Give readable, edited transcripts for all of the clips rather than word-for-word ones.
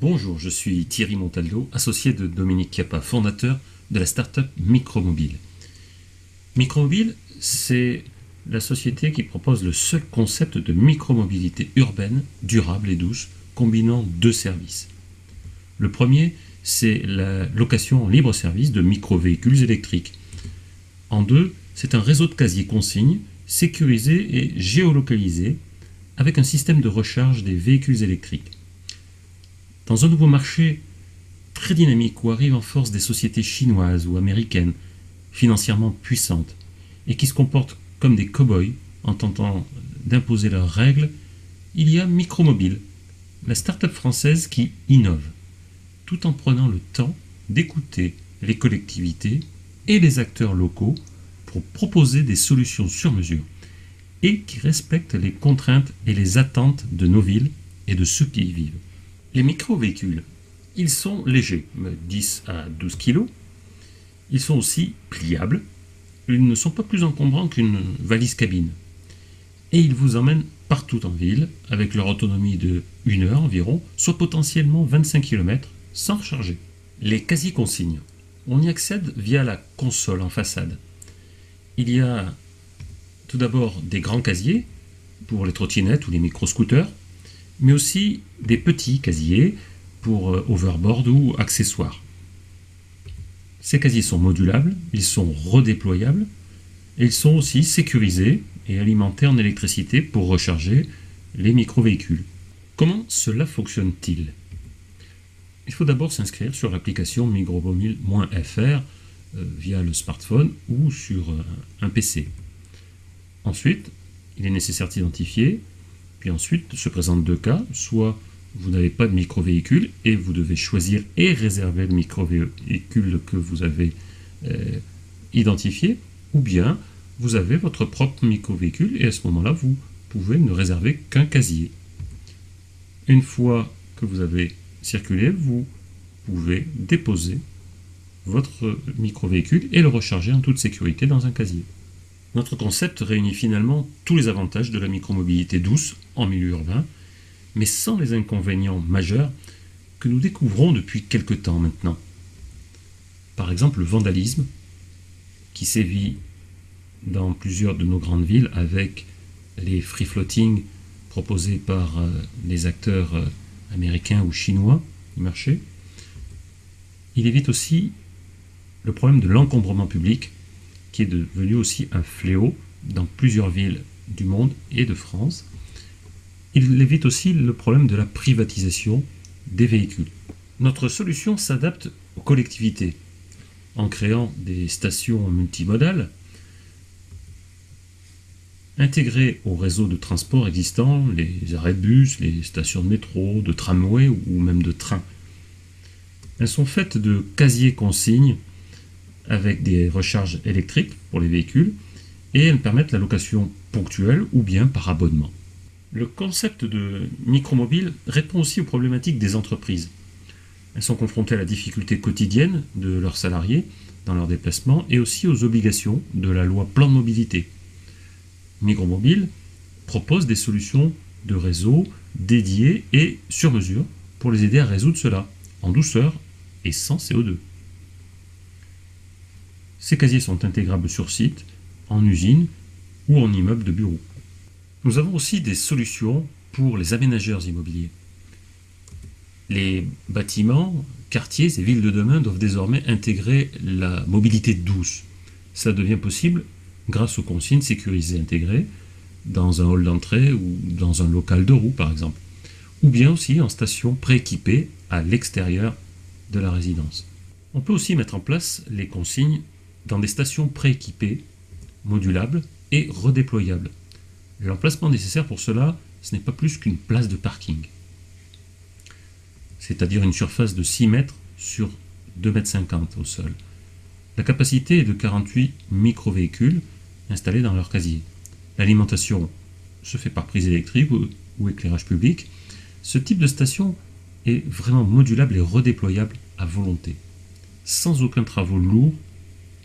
Bonjour, je suis Thierry Montaldo, associé de Dominique Chiappa, fondateur de la start-up Micromobile. Micromobile, c'est la société qui propose le seul concept de micromobilité urbaine, durable et douce, combinant deux services. Le premier, c'est la location en libre service de micro-véhicules électriques. En deux, c'est un réseau de casiers-consignes sécurisé et géolocalisé avec un système de recharge des véhicules électriques. Dans un nouveau marché très dynamique où arrivent en force des sociétés chinoises ou américaines, financièrement puissantes, et qui se comportent comme des cow-boys en tentant d'imposer leurs règles, il y a Micromobile, la start-up française qui innove, tout en prenant le temps d'écouter les collectivités et les acteurs locaux pour proposer des solutions sur mesure et qui respectent les contraintes et les attentes de nos villes et de ceux qui y vivent. Les micro-véhicules, ils sont légers, 10 à 12 kg. Ils sont aussi pliables. Ils ne sont pas plus encombrants qu'une valise cabine. Et ils vous emmènent partout en ville, avec leur autonomie de 1 heure environ, soit potentiellement 25 km, sans recharger. Les casiers-consignes, on y accède via la console en façade. Il y a tout d'abord des grands casiers, pour les trottinettes ou les micro-scooters, mais aussi des petits casiers pour overboard ou accessoires. Ces casiers sont modulables, ils sont redéployables et ils sont aussi sécurisés et alimentés en électricité pour recharger les micro-véhicules. Comment cela fonctionne-t-il? Il faut d'abord s'inscrire sur l'application Micromobile-FR via le smartphone ou sur un PC. Ensuite, il est nécessaire de s'identifier. Puis ensuite, se présentent deux cas, soit vous n'avez pas de micro-véhicule et vous devez choisir et réserver le micro-véhicule que vous avez identifié, ou bien vous avez votre propre micro-véhicule et à ce moment-là, vous pouvez ne réserver qu'un casier. Une fois que vous avez circulé, vous pouvez déposer votre micro-véhicule et le recharger en toute sécurité dans un casier. Notre concept réunit finalement tous les avantages de la micromobilité douce en milieu urbain, mais sans les inconvénients majeurs que nous découvrons depuis quelque temps maintenant. Par exemple, le vandalisme, qui sévit dans plusieurs de nos grandes villes avec les free-floating proposés par les acteurs américains ou chinois du marché. Il évite aussi le problème de l'encombrement public, qui est devenu aussi un fléau dans plusieurs villes du monde et de France. Il évite aussi le problème de la privatisation des véhicules. Notre solution s'adapte aux collectivités en créant des stations multimodales intégrées au réseau de transport existant, les arrêts de bus, les stations de métro, de tramway ou même de train. Elles sont faites de casiers consignes avec des recharges électriques pour les véhicules et elles permettent la location ponctuelle ou bien par abonnement. Le concept de micromobile répond aussi aux problématiques des entreprises. Elles sont confrontées à la difficulté quotidienne de leurs salariés dans leurs déplacements et aussi aux obligations de la loi plan de mobilité. Micromobile propose des solutions de réseau dédiées et sur mesure pour les aider à résoudre cela en douceur et sans CO2. Ces casiers sont intégrables sur site, en usine ou en immeuble de bureau. Nous avons aussi des solutions pour les aménageurs immobiliers. Les bâtiments, quartiers et villes de demain doivent désormais intégrer la mobilité douce. Cela devient possible grâce aux consignes sécurisées intégrées dans un hall d'entrée ou dans un local de roue par exemple, ou bien aussi en station prééquipée à l'extérieur de la résidence. On peut aussi mettre en place les consignes dans des stations prééquipées, modulables et redéployables. L'emplacement nécessaire pour cela, ce n'est pas plus qu'une place de parking, c'est-à-dire une surface de 6 mètres sur 2,50 m au sol. La capacité est de 48 micro-véhicules installés dans leur casier. L'alimentation se fait par prise électrique ou éclairage public. Ce type de station est vraiment modulable et redéployable à volonté, sans aucun travaux lourd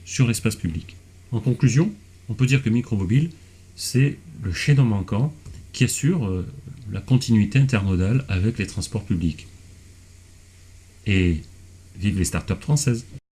sur l'espace public. En conclusion, on peut dire que Micromobile, c'est le chaînon manquant qui assure la continuité intermodale avec les transports publics. Et vive les startups françaises!